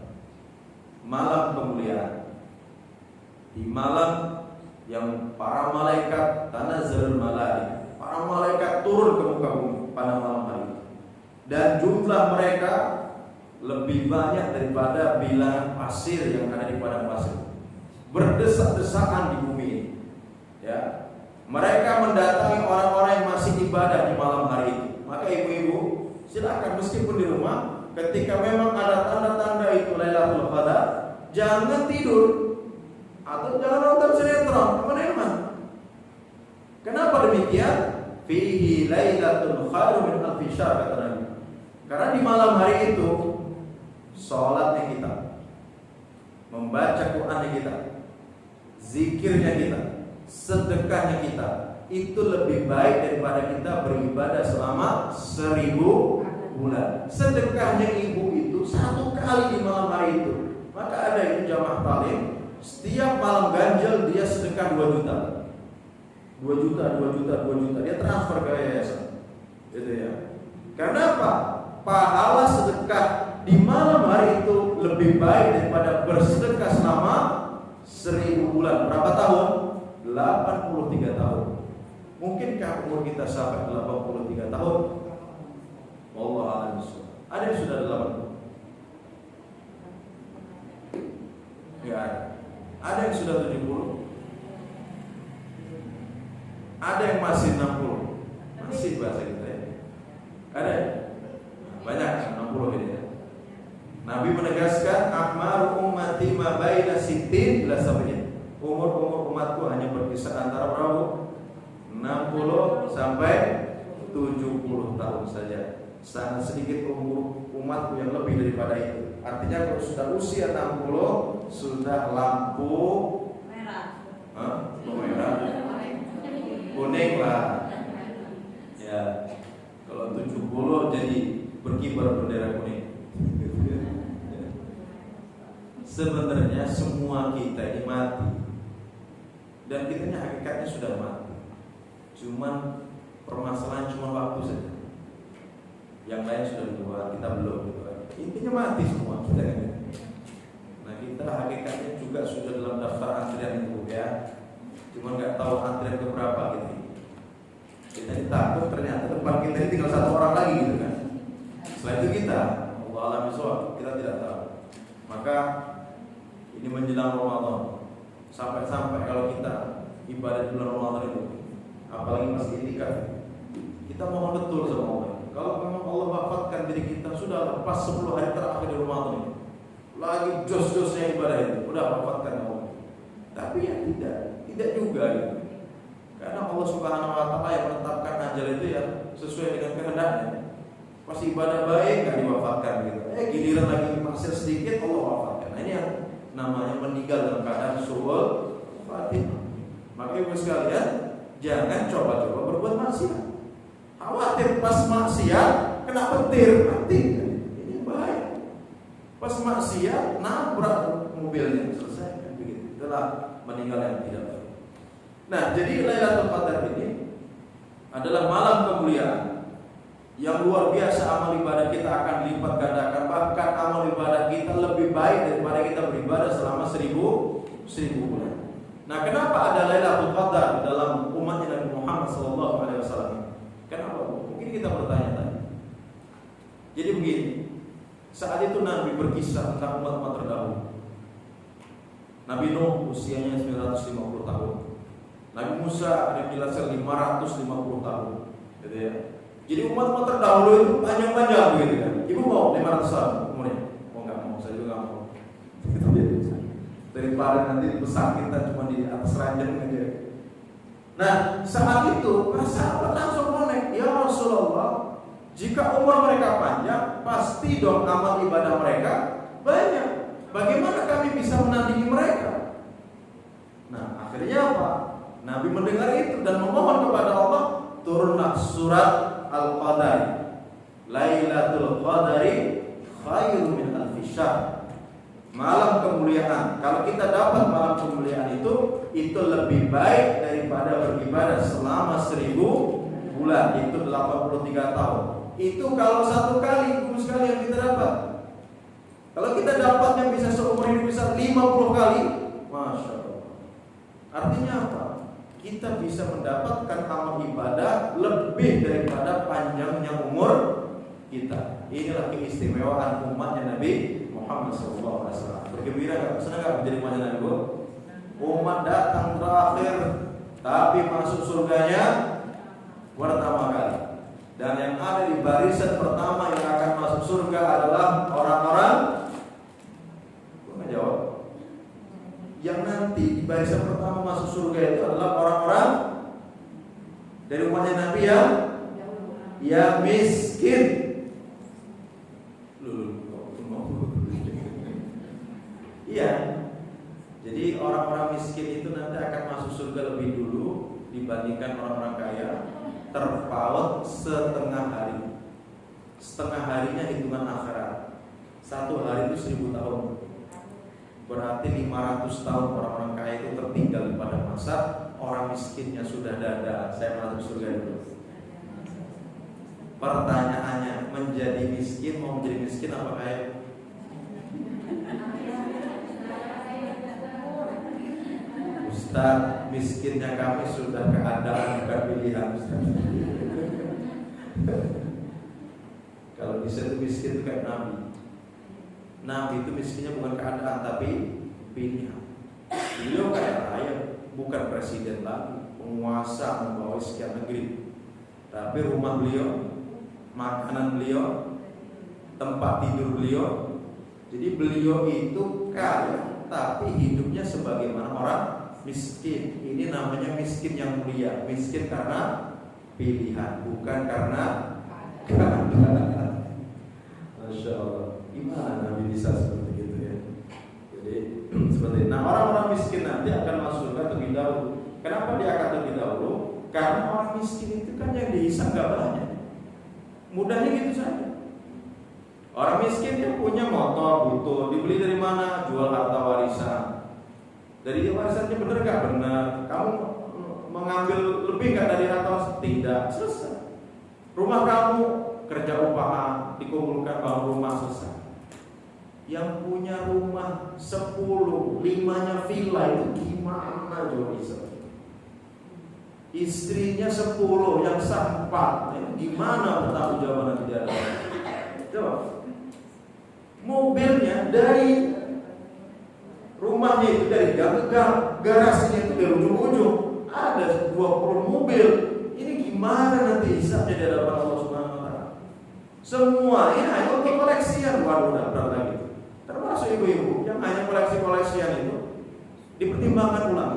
malam kemuliaan. Di malam yang para malaikat tanazzalul malaik, para malaikat turun ke muka bumi pada malam hari. Dan jumlah mereka lebih banyak daripada bilangan pasir yang ada di padang pasir. Berdesak-desakan di bumi ini. Ya. Mereka mendatangi orang-orang yang masih ibadah di malam hari itu. Maka ibu-ibu silakan meskipun di rumah, ketika memang ada tanda-tanda itu Lailatul Qadar, jangan tidur atau jangan nonton sinetron, teman-teman. Kenapa demikian? Fihi lailatul khairu min alfi syahr kata Nabi. Karena di malam hari itu sholatnya kita, membaca Qur'annya kita, zikirnya kita, sedekahnya kita, itu lebih baik daripada kita beribadah selama 1000 bulan. Sedekahnya ibu itu 1 kali di malam hari itu. Maka ada itu jamaah talim, setiap malam ganjil dia sedekah 2 juta. 2 juta dia transfer ke yayasan. Gitu ya. Karena apa? Pahala sedekah di malam hari itu lebih baik daripada bersedekah selama 1000 bulan. Berapa tahun? 83 tahun. Mungkinkah umur kita sampai 83 tahun? Wallahu a'lam bishawab. Ada yang sudah 80? Ya, ada yang sudah 70? Ada yang masih 60? Masih bahasa kita ya. Ada ya? Banyak 60 ini ya. Nabi menegaskan akmaru ummati ma baina sittin ila sab'in. Umur umatku hanya berkisar antara berapa? 60 sampai 70 tahun saja. Sangat sedikit umur umatku yang lebih daripada itu. Artinya kalau sudah usia 60 sudah lampu merah. Merah. Kuning lah. Ya. Kalau 70 jadi berkibar bendera kuning. Sebenarnya semua kita ini mati. Dan kitanya hakikatnya sudah mati. Cuman permasalahan cuma waktu saja. Yang lain sudah tua, kita belum gitu. Intinya mati semua kita kan. Nah, kita hakikatnya juga sudah dalam daftar antrian itu ya. Cuman nggak tahu antrian ke berapa gitu. Kita takut ternyata depan kita ini tinggal 1 orang lagi gitu kan. Setelah itu kita, Allah alam bisawab, kita tidak tahu. Maka ini menjelang Ramadan. Sampai-sampai kalau kita ibadah di bulan Ramadan itu, apalagi masih itikaf, kita mohon betul sama Allah. Kalau memang Allah wafatkan diri kita, sudah lepas 10 hari terakhir di Ramadan ini, lagi jos-josnya ibadah itu, udah wafatkan Allah. Tapi ya tidak juga gitu. Karena Allah Subhanahu wa taala yang menetapkan ajal itu ya sesuai dengan kehendaknya. Pas ibadah baik nggak diwafatkan gitu. Giliran lagi maksiat sedikit Allah wafatkan. Nah, ini yang namanya meninggal dalam keadaan suul Fatimah. Maka ibu sekalian, jangan coba-coba berbuat maksiat. Khawatir pas maksiat kena petir mati. Ini bahaya. Pas maksiat nabrak mobilnya, selesai kan begitu. Itulah meninggal yang tidak baik. Nah, jadi Lailatul Qadar ini adalah malam kemuliaan yang luar biasa. Amal ibadah kita akan lipat gandakan, bahkan amal ibadah kita lebih baik daripada kita beribadah selama 1000 bulan. Nah, kenapa ada Lailatul Qadar dalam umatnya Nabi Muhammad SAW? Kenapa? Mungkin kita bertanya-tanya. Jadi begini, saat itu Nabi berkisah tentang umat-umat terdahulu. Nabi Nuh usianya 950 tahun. Nabi Musa ada dijelaskan 550 tahun, gitu ya. Jadi umat-umat terdahulu itu panjang-panjang begitu kan. Ibu mau 500 tahun umurnya? Oh enggak mau, saya juga enggak mau. Daripada nanti besar kita cuma di atas ranjang aja. Nah, saat itu para sahabat langsung connect, ya Rasulullah, jika umur mereka panjang, pasti dong amal ibadah mereka banyak. Bagaimana kami bisa menandingi mereka? Nah, akhirnya apa? Nabi mendengar itu dan memohon kepada Allah, turunlah surat Al-Qadar. Lailatul Qadari khairun min alfi syahr. Malam kemuliaan. Kalau kita dapat malam kemuliaan itu lebih baik daripada beribadah selama 1000 bulan. Itu 83 tahun. Itu kalau 1 kali, Ibu sekali yang kita dapat. Kalau kita dapatnya bisa seumur hidup, bisa 50 kali, Masya Allah. Artinya apa? Kita bisa mendapatkan amal ibadah lebih daripada panjangnya umur kita. Inilah keistimewaan umatnya Nabi Muhammad SAW. Bergembira gak? Senang gak menjadi umatnya Nabi? Umat datang terakhir, tapi masuk surganya pertama kali. Dan yang ada di barisan pertama yang akan masuk surga adalah orang-orang, jawab, yang nanti di barisan pertama masuk surga itu adalah orang-orang dari umatnya Nabi yang ya miskin. Iya. Jadi orang-orang miskin itu nanti akan masuk surga lebih dulu dibandingkan orang-orang kaya. Terpaut setengah hari. Setengah harinya hitungan akhirat. Satu hari itu 1000 tahun. Berarti 500 tahun orang-orang kaya itu tertinggal pada masa orang miskinnya sudah dada. Saya masuk surga itu. Pertanyaannya, menjadi miskin mau menjadi miskin apa kaya? Ustaz, miskinnya kami sudah keadaan bukan pilihan, Ustaz. Kalau bisa itu miskin itu kayak Nabi. Nabi itu miskinnya bukan keadaan tapi pilihan. Beliau kaya raya, bukan presiden lagi, penguasa membawa sekian negeri. Tapi rumah beliau, makanan beliau, tempat tidur beliau. Jadi beliau itu kaya, tapi hidupnya sebagaimana orang miskin. Ini namanya miskin yang mulia. Miskin karena pilihan, bukan karena keadaan. Masya Allah, gimana Nabi bisa seperti itu ya? Jadi seperti itu. Nah, orang-orang miskin nanti akan masuk surga terlebih dahulu. Kenapa dia akan terlebih dahulu? Karena orang miskin itu kan yang dihisab gak banyak. Mudahnya gitu saja. Orang miskin dia punya motor, butuh, dibeli dari mana? Jual harta warisan. Dari dia warisannya benar gak? Benar. Kamu mengambil lebih gak dari harta warisan? Tidak. Selesai. Rumah kamu kerja upahan, dikumpulkan bangun rumah, selesai. Yang punya rumah 10, 5-nya villa itu gimana coba bisa? Istrinya 10, yang sah 4, gimana bertanggung jawab nanti di hadapan? Coba. Mobilnya dari rumahnya itu dari gang ke gang, garasinya itu dari ujung-ujung, ada 20 mobil. Ini gimana nanti hisabnya di hadapan Allah Subhanahu wa taala? Semua ini hanya untuk koleksian. Waduh, udah berat lagi. Termasuk ibu-ibu yang hanya koleksian itu dipertimbangkan ulang.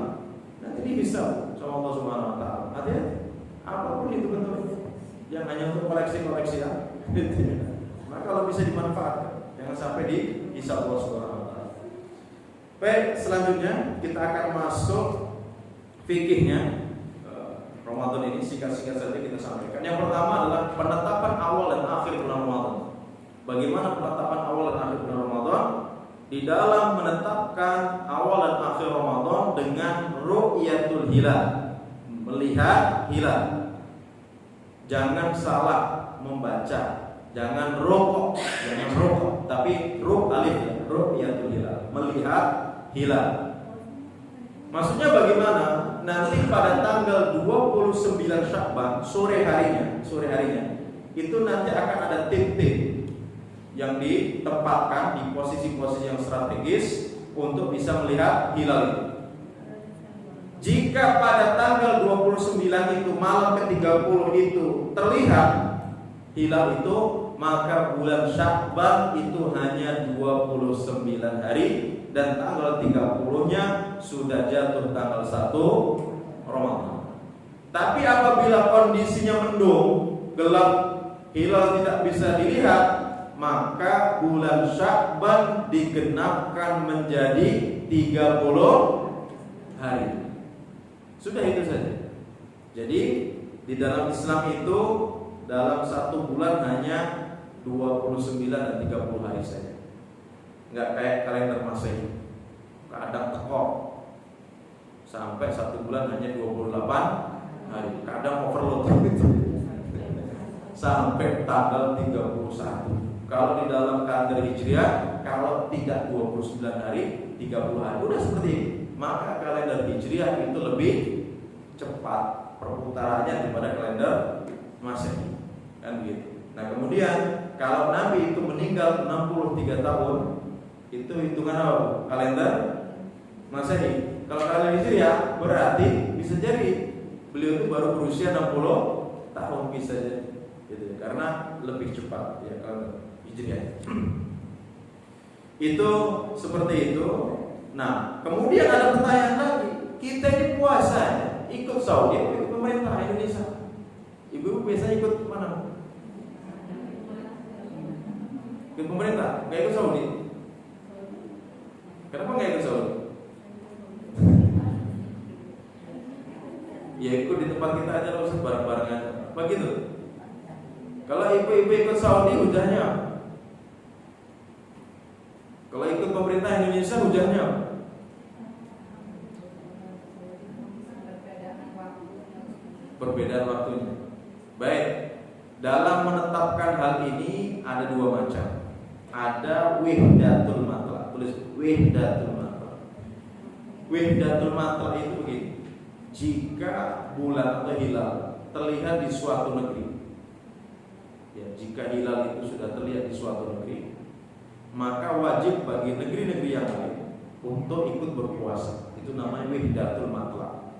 Nanti dihisab sama Allah Subhanahu wa taala. Hati-hati. Apapun itu bentuknya. Yang hanya untuk koleksian. Maka kalau bisa dimanfaatkan, jangan sampai dihisab Allah Subhanahu wa taala. Baik, selanjutnya kita akan masuk fikihnya. Ramadan ini singkat-singkat saja kita sampaikan. Yang pertama adalah penetapan awal dan akhir bulan Ramadan. Bagaimana penetapan awal dan akhir bulan Ramadan? Di dalam menetapkan awal dan akhir Ramadan dengan ru'yatul hilal, melihat hilal. Jangan salah membaca, jangan rokok, tapi ru'yatul hilal, melihat hilal. Maksudnya bagaimana? Nanti pada tanggal 29 Sya'ban sore harinya itu nanti akan ada tim-tim yang ditempatkan di posisi-posisi yang strategis untuk bisa melihat hilal itu. Jika pada tanggal 29 itu malam ke-30 itu terlihat hilal itu, maka bulan Sya'ban itu hanya 29 hari dan tanggal 30-nya sudah jatuh tanggal 1 Ramadan. Tapi apabila kondisinya mendung, gelap, hilal tidak bisa dilihat, maka bulan Sya'ban digenapkan menjadi 30 hari. Sudah itu saja. Jadi di dalam Islam itu dalam satu bulan hanya 29 dan 30 hari saja. Enggak kayak kalender Masehi. Kadang tekok sampai satu bulan hanya 28 hari. Kadang overload sampai tanggal 31. Kalau di dalam kalender Hijriah, kalau tidak 29 hari, 30 hari. Udah seperti ini. Maka kalender Hijriah itu lebih cepat perputarannya daripada kalender Masehi. Kan begitu. Nah, kemudian kalau Nabi itu meninggal 63 tahun, itu hitungan apa? Kalender Masehi. Kalau kalender Hijriah berarti bisa jadi beliau itu baru berusia 60 tahun bisa jadi. Gitu. Karena lebih cepat ya kalender Hijriah. Itu seperti itu. Nah, kemudian ada pertanyaan lagi. Kita ini puasa ikut Saudi, ikut pemerintah Indonesia. Ibu biasanya ikut mana? Ikut pemerintah, nggak ikut Saudi. Kenapa nggak ikut Saudi? Ya ikut di tempat kita aja loh, bareng-bareng aja. Begitu. Kalau ibu-ibu ikut Saudi hujannya. Kalau ikut pemerintah Indonesia hujannya. Perbedaan waktunya. Baik. Dalam menetapkan hal ini ada dua macam. Ada wihdatul matla. Tulis wihdatul matla. Wihdatul matla itu begini. Jika bulan atau hilal terlihat di suatu negeri, ya, jika hilal itu sudah terlihat di suatu negeri, maka wajib bagi negeri-negeri yang lain untuk ikut berpuasa. Itu namanya wihdatul matla.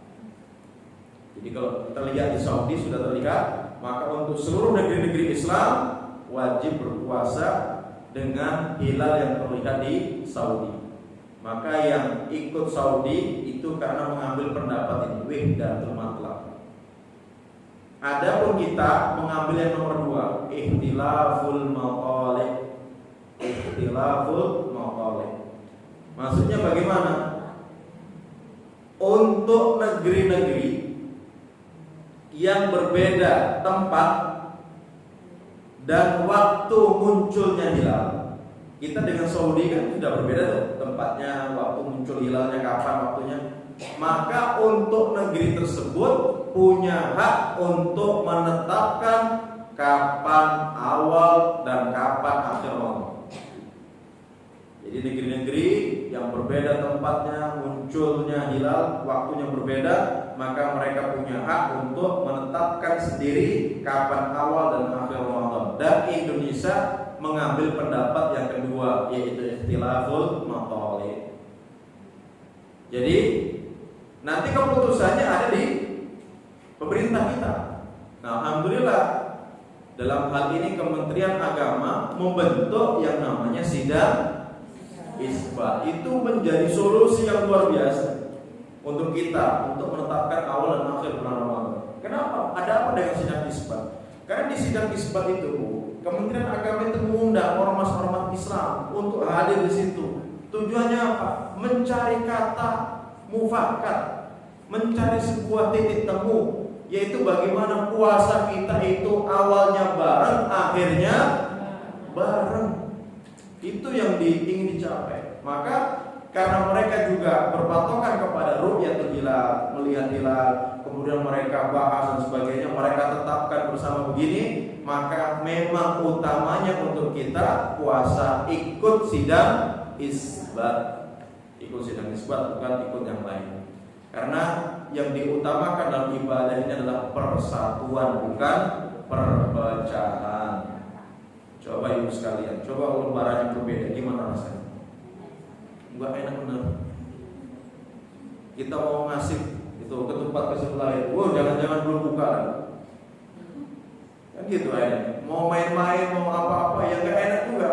Jadi kalau terlihat di Saudi sudah terlihat, maka untuk seluruh negeri-negeri Islam wajib berpuasa dengan hilal yang terlihat di Saudi. Maka yang ikut Saudi itu karena mengambil pendapat ini, wihdatul matla. Adapun kita mengambil yang nomor 2, ikhtilaful maqalih. Ikhtilaful maqalih. Maksudnya bagaimana? Untuk negeri-negeri yang berbeda tempat dan waktu munculnya hilal. Kita dengan Saudi kan sudah berbeda tuh, tempatnya, waktu muncul hilalnya, kapan waktunya. Maka untuk negeri tersebut punya hak untuk menetapkan kapan awal dan kapan akhir Ramadan. Jadi negeri-negeri yang berbeda tempatnya, munculnya hilal, waktunya berbeda, maka mereka punya hak untuk menetapkan sendiri kapan awal dan akhir Ramadan. Dan Indonesia mengambil pendapat yang kedua, yaitu ikhtilaful maqalih. Jadi nanti keputusannya ada di pemerintah kita. Nah, alhamdulillah dalam hal ini Kementerian Agama membentuk yang namanya sidang isbat. Itu menjadi solusi yang luar biasa untuk kita untuk menetapkan awal dan akhir bulan Ramadan. Kenapa? Ada apa dengan sidang isbat? Karena di sidang isbat itu Kementerian Agama itu mengundang ormas-ormas Islam untuk hadir di situ. Tujuannya apa? Mencari kata mufakat, mencari sebuah titik temu, yaitu bagaimana puasa kita itu awalnya bareng, akhirnya bareng. Itu yang ingin dicapai. Maka karena mereka juga berpatokan kepada ru'yatul hilal, melihat hilal, kemudian mereka bahas dan sebagainya, mereka tetapkan bersama begini, maka memang utamanya untuk kita puasa ikut sidang isbat. Ikut sidang isbat, bukan ikut yang lain. Karena yang diutamakan dalam ibadah ini adalah persatuan, bukan perpecahan. Coba ibu sekalian, coba lebaran yang berbeda, gimana rasanya? Enggak enak benar. Kita mau ngasih itu ketupat ke sebelah, jangan-jangan belum buka lagi. Kan gitu aja. Mau main-main, mau apa-apa, ya enggak enak juga.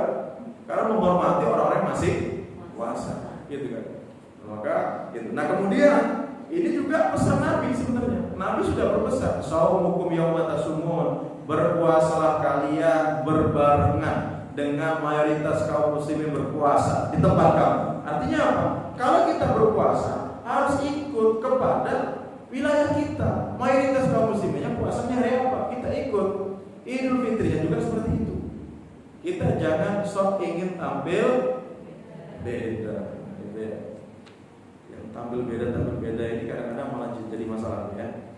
Karena menghormati orang-orang yang masih puasa, gitu kan. Maka gitu. Nah, kemudian ini juga pesan Nabi sebenarnya. Nabi sudah berpesan, "Shaumukum yauma tasumun." Berpuasalah kalian berbarengan dengan mayoritas kaum muslimin berpuasa di tempat kamu. Artinya apa? Kalau kita berpuasa harus ikut kepada wilayah kita. Mayoritas kaum musliminnya puasanya hari apa? Kita ikut. Idul Fitrinya juga seperti itu. Kita jangan sok ingin tampil beda. Yang tampil beda ini kadang-kadang malah jadi masalah ya.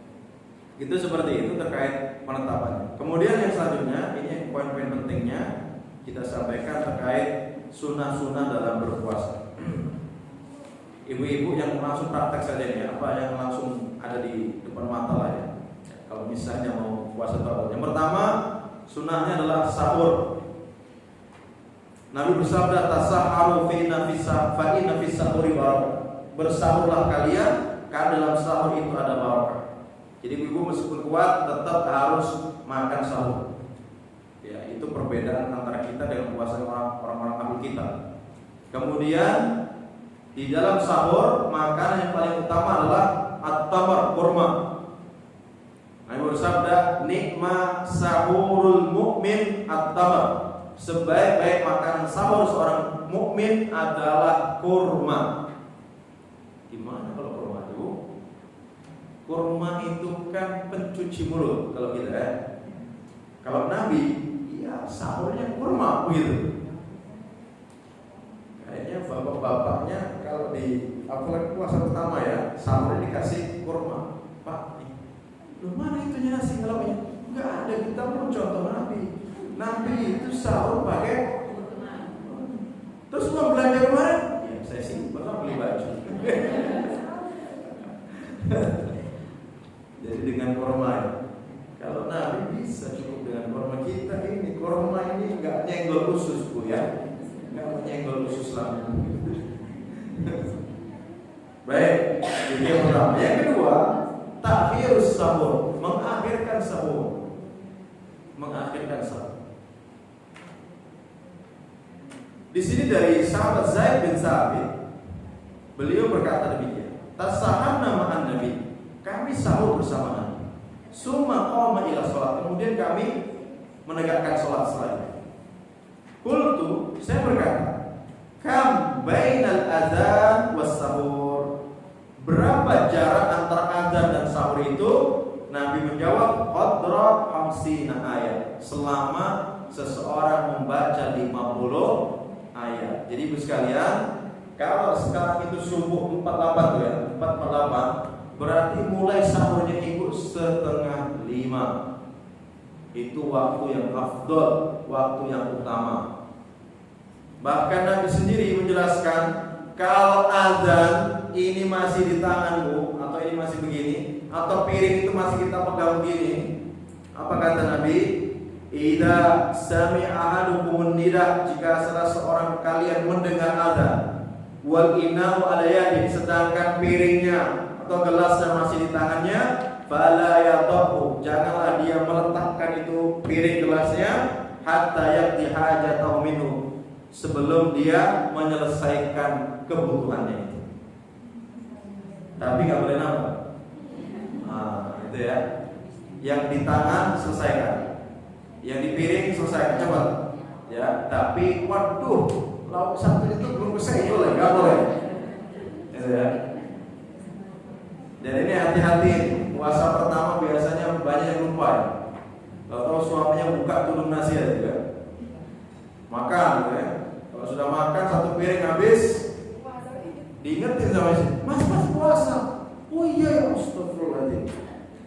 Itu seperti itu terkait penetapannya. Kemudian yang selanjutnya, ini poin-poin pentingnya kita sampaikan terkait sunnah-sunnah dalam berpuasa. Ibu-ibu yang langsung praktek saja ini, apa yang langsung ada di depan mata lah ya. Kalau misalnya mau puasa atau yang pertama, sunnahnya adalah sahur. Nabi bersabda, "Tasahharu fa inna fis sahuri barakah." Bersahurlah kalian, karena dalam sahur itu ada barakah. Jadi ibu meskipun kuat tetap harus makan sahur. Ya, itu perbedaan antara kita dengan puasa orang-orang ahli kita. Kemudian di dalam sahur makanan yang paling utama adalah at-tamar, kurma. Nabi bersabda, "Nikma sahurul mu'min at-tamar." sebaik-baik makanan sahur seorang mukmin adalah kurma. Gimana kalau kurma itu? Kurma itu kan pencuci mulut kalau kita ya. Kalau Nabi, ya sahurnya kurma begitu. Kayaknya bapak-bapaknya kalau di apalagi puasa pertama ya, sahurnya dikasih kurma. Pak, lu mana itu nasi kalau ini? Enggak ada, kita mau contoh Nabi. Nabi itu sahur pakai kurma. Terus mau belanja kemarin? Ya saya simpel lah beli baju. Jadi dengan kurma ya. Kalau Nabi bisa cukup dengan kurma, kita ini kurma ini enggak nyenggol usus Bu ya. Enggak nyenggol usus lambung. Baik, ini yang pertama. Yang kedua, takhirus sahur, mengakhirkan sahur. Mengakhirkan sahur. Di sini dari sahabat Zaid bin Thabit, beliau berkata demikian. Tasahanna ma'an Nabi, kami sahur bersama Nabi. Summa qama ila sholat, kemudian kami menegakkan sholat selanjutnya. Qultu, saya berkata, kam bainal adzan was sahur, berapa jarak antara adzan dan sahur itu? Nabi menjawab, qadra 50 ayat, selama seseorang membaca 50 ayat. Jadi ibu sekalian, kalau sekarang itu subuh 48 tuh ya, 4:48, berarti mulai sahurnya ibu 4:30. Itu waktu yang afdol, waktu yang utama. Bahkan Nabi sendiri menjelaskan, kalau azan ini masih di tanganmu, atau ini masih begini, atau piring itu masih kita pegang begini, apa kata Nabi? Idza sami'a ahadukumun nida, jika salah seorang kalian mendengar azan, wal inau ala yadi, sedangkan piringnya atau gelasnya masih di tangannya, fala yatahu, janganlah dia meletakkan itu piring gelasnya hatta yaqdi hajatahu minhu, sebelum dia menyelesaikan kebutuhannya itu. Tapi nggak boleh nambah. Itu ya. Yang di tangan selesaikan, yang di piring selesaikan, coba. Ya, tapi waduh, lauk satu itu belum selesai, boleh nggak boleh? Itu ya. Dan ini hati-hati, puasa pertama biasanya banyak yang lupa ya. Kalau suaminya buka tudung nasi ya juga. Makan gitu ya. Kalau sudah makan satu piring habis, diingetin sama istri, mas puasa. Oh iya ya, astagfirullahaladzim.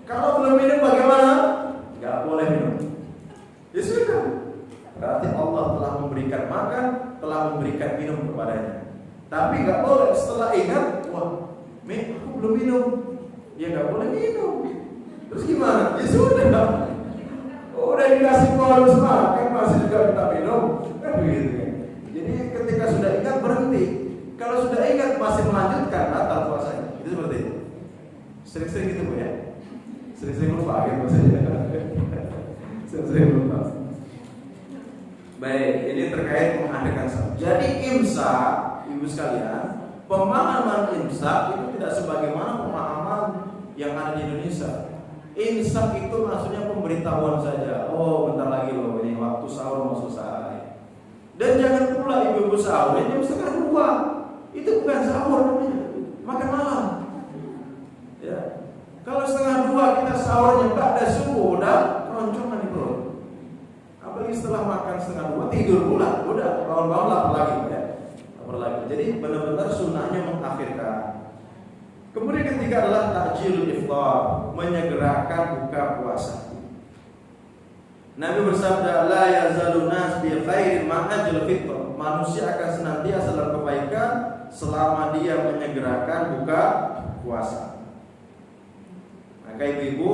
Kalau belum minum bagaimana? Gak boleh minum. Ya sudah. Berarti Allah telah memberikan makan, telah memberikan minum kepadanya. Tapi gak boleh setelah ingat, wah, aku belum minum. Ya gak boleh minum. Terus gimana? Ya sudah. Udah dikasih bonus makan, masih juga minta minum. Kan begitu ya. Jadi ketika sudah ingat berhenti. Kalau sudah ingat masih melanjutkan, batal puasanya. Itu seperti itu. Sering-sering gitu Bu ya. Sering-sering lupa gitu maksudnya. Sering-sering lupa. Baik, ini terkait mengakhirkan sahur. Jadi imsak, ibu sekalian, pemahaman imsak itu tidak sebagaimana pemahaman yang ada di Indonesia. Imsak itu maksudnya pemberitahuan saja. Oh, bentar lagi loh, ini waktu sahur mau selesai. Dan jangan pula ibu-ibu sahur jam 1:30. Itu bukan sahur namanya, makan malam. Ya. Kalau 1:30 kita sahurnya ba'da subuh, udah keroncongan di perut. Apalagi setelah makan 1:30 tidur pula, udah bangun-bangun lapar lagi ya. Lapar lagi. Jadi benar-benar sunnahnya mengakhirkan. Kemudian ketiga adalah takjilul iftar, menyegerakan buka puasa. Nabi bersabda, la yazalun nas bi khairin ma ajal fitr. Manusia akan senantiasa dalam kebaikan selama dia menyegerakan buka puasa. Maka ibu-ibu,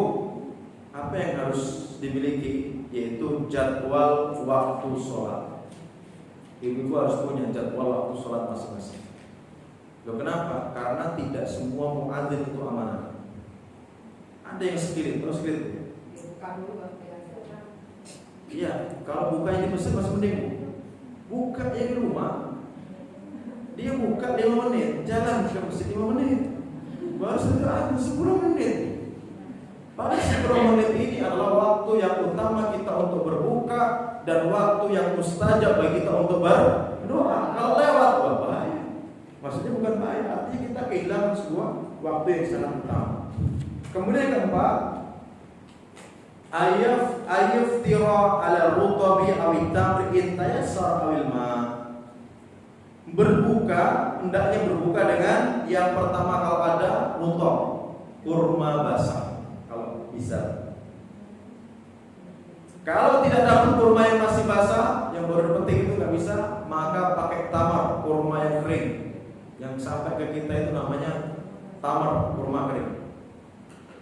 apa yang harus dimiliki? Yaitu jadwal waktu sholat. Ibu-ibu harus punya jadwal waktu sholat masing-masing. Loh, kenapa? Karena tidak semua muadzin itu amanah. Ada yang sekilit, terus sekilit. Iya, kalau buka di masjid masih mending. Buka di rumah, dia buka 5 menit, jalan ke masjid 5 menit, baru sudah 10 menit. Pada 10 menit ini adalah waktu yang utama kita untuk berbuka dan waktu yang mustajab bagi kita untuk berdoa. Kalau lewat, wah bahaya. Maksudnya bukan bahaya, artinya kita kehilangan sebuah waktu yang sangat utama. Kemudian yang keempat, ayuftira ala rutabi awit tamri intayassar awil ma. Berbuka, hendaknya berbuka dengan yang pertama kalau ada rutab, kurma basah kalau bisa. Kalau tidak dapat kurma yang masih basah, yang baru dipetik itu nggak bisa, maka pakai tamar, kurma yang kering. Yang sampai ke kita itu namanya tamar, kurma kering.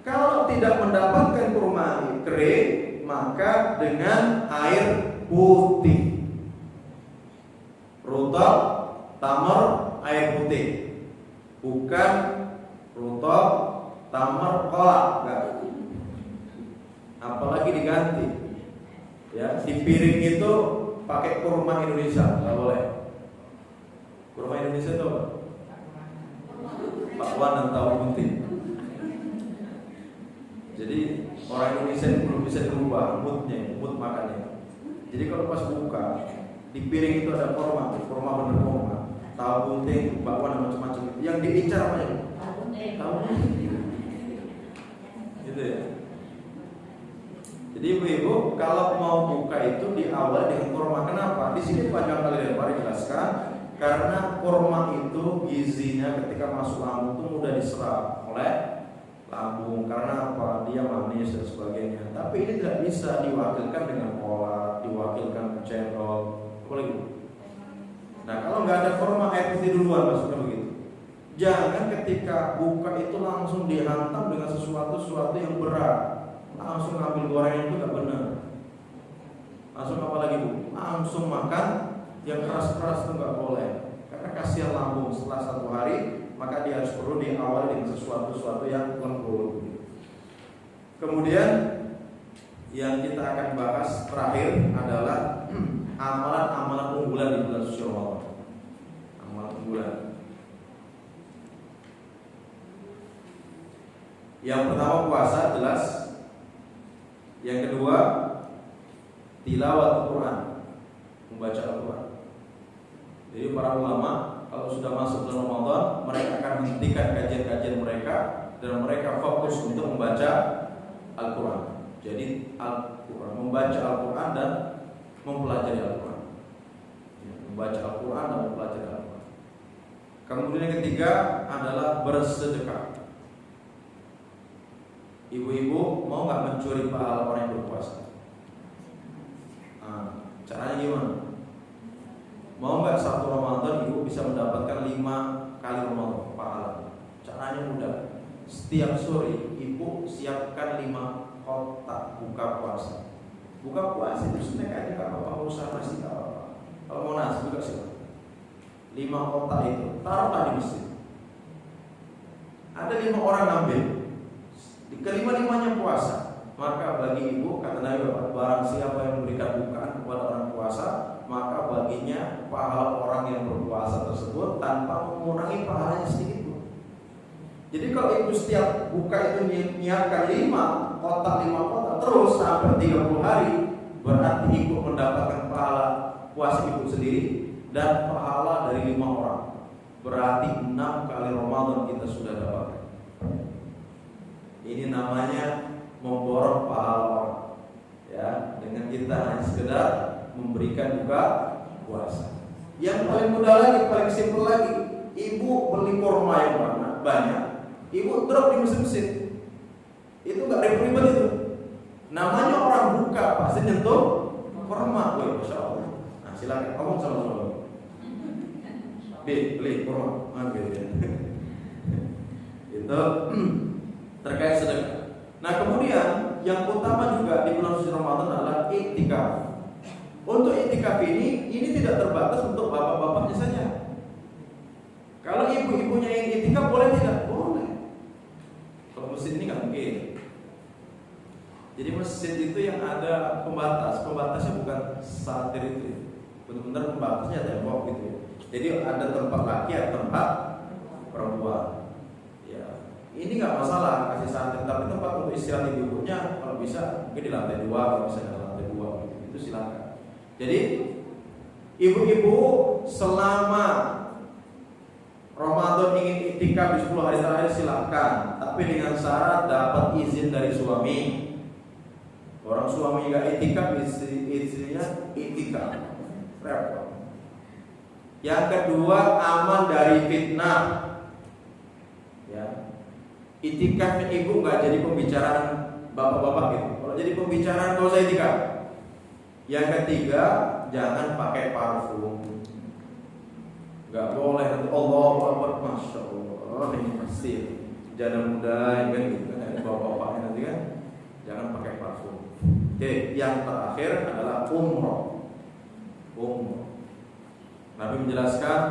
Kalau tidak mendapatkan kurma kering, maka dengan air putih. Rutab, tamar, air putih. Bukan rutab, tamar, kolak, enggak. Apalagi diganti. Ya, di piring itu pakai kurma Indonesia, nggak boleh. Kurma Indonesia itu apa? Bakwan dan tahu putih. Jadi orang Indonesia itu belum bisa dirubah mood makannya. Jadi kalau pas buka di piring itu ada kurma bener kurma, tahu putih, bakwan dan macam-macam. Yang diincar apa ya? Tahu putih. Gitu ya. Jadi ibu-ibu kalau mau buka itu diawali dengan kurma. Kenapa? Di sini panjang kali lebar dijelaskan karena kurma itu gizinya ketika masuk lambung itu mudah diserap oleh lambung. Karena apa? Dia manis dan sebagainya. Tapi ini tidak bisa diwakilkan dengan kolak, diwakilkan cendol, apalagi. Nah kalau nggak ada kurma air putih duluan, maksudnya begitu. Jangan ketika buka itu langsung dihantam dengan sesuatu yang berat. Langsung ambil goreng itu nggak benar. Langsung apa lagi bu? Langsung makan yang keras-keras itu nggak boleh. Karena kasihan lambung setelah 1 hari, maka dia harus perlu diawali dengan sesuatu yang lembut. Kemudian yang kita akan bahas terakhir adalah amalan-amalan unggulan di bulan suci Ramadan. Amalan unggulan. Yang pertama puasa jelas. Yang kedua tilawat Al-Quran, membaca Al-Quran. Jadi para ulama kalau sudah masuk bulan Ramadan, mereka akan menghentikan kajian-kajian mereka dan mereka fokus untuk membaca Al-Quran. Jadi Al-Quran, membaca Al-Quran dan mempelajari Al-Quran. Membaca Al-Quran dan mempelajari Al-Quran. Kemudian yang ketiga adalah bersedekah. Ibu-ibu mau nggak mencuri pahala orang yang berpuasa? Nah, caranya gimana? Mau nggak 1 Ramadan ibu bisa mendapatkan 5 kali Ramadan pahala? Caranya mudah. Setiap sore ibu siapkan 5 kotak buka puasa. Buka puasa itu snack aja nggak apa-apa, usaha nasi nggak apa-apa. Kalau mau nasi juga sih. 5 kotak itu taruhlah di masjid. Ada 5 orang ambil. Kelima-limanya puasa, maka bagi ibu kata Nabi, barang siapa yang memberikan bukaan kepada orang puasa, maka baginya pahala orang yang berpuasa tersebut tanpa mengurangi pahalanya sedikit pun. Jadi kalau ibu setiap buka itu menyiapkan 5 kotak terus sampai 30 hari, berarti ibu mendapatkan pahala puasa ibu sendiri dan pahala dari 5 orang. Berarti 6 kali Ramadan kita sudah dapatkan. Ini namanya memborong pahala orang. Ya, dengan kita hanya sekedar memberikan buka puasa. Yang paling mudah lagi, paling simpel lagi, ibu beli kurma yang banyak, ibu drop di mesin-mesin. Itu nggak ribet itu. Namanya orang buka pasti nyentuh kurma, masya Allah. Nah silakan ngomong sama-sama. Beli kurma, ambil ya. Itu terkait sedekah. Nah kemudian yang utama juga di bulan suci Ramadan adalah iktikaf. Untuk iktikaf ini tidak terbatas untuk bapak-bapaknya saja. Kalau ibu-ibunya yang iktikaf boleh tidak? Boleh. Kalau masjid ini nggak mungkin. Jadi masjid itu yang ada pembatasnya bukan satir itu, benar-benar pembatasnya tembok gitu. Jadi ada tempat laki, ada tempat perempuan. Ini nggak masalah kasih santai, tapi tempat untuk istirahat ibunya kalau bisa mungkin di lantai 2, kalau bisa di lantai 2 itu silakan. Jadi ibu-ibu selama Ramadan ingin iktikaf di 10 hari terakhir silakan, tapi dengan syarat dapat izin dari suami. Orang suami nggak iktikaf, istrinya iktikaf, repot. Yang kedua, aman dari fitnah. Ya, iktikafnya ibu nggak jadi pembicaraan bapak-bapak gitu. Kalau jadi pembicaraan nggak usah iktikaf. Yang ketiga, jangan pakai parfum. Gak boleh nanti Allahu Akbar, Masya Allah, ini pasti janda muda kan gitu kan, ada bapak-bapaknya nanti kan, jangan pakai parfum. Oke, yang terakhir adalah umroh. Nabi menjelaskan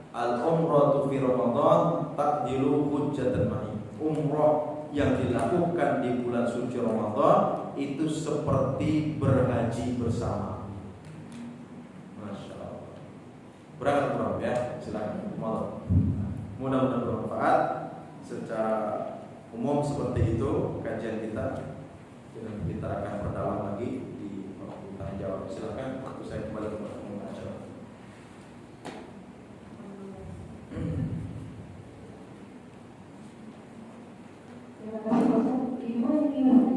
al-umratu fi Ramadan takdilu hujjatan ma'i. Umroh yang dilakukan di bulan suci Ramadan itu seperti berhaji bersama. Masya Allah. Berangkat kurang ya, silakan. Mudah-mudahan bermanfaat. Secara umum seperti itu kajian kita. Dan kita akan perdalam lagi di waktu tanya jawab. Silakan, waktu saya kembali ke pengacara. Terima kasih.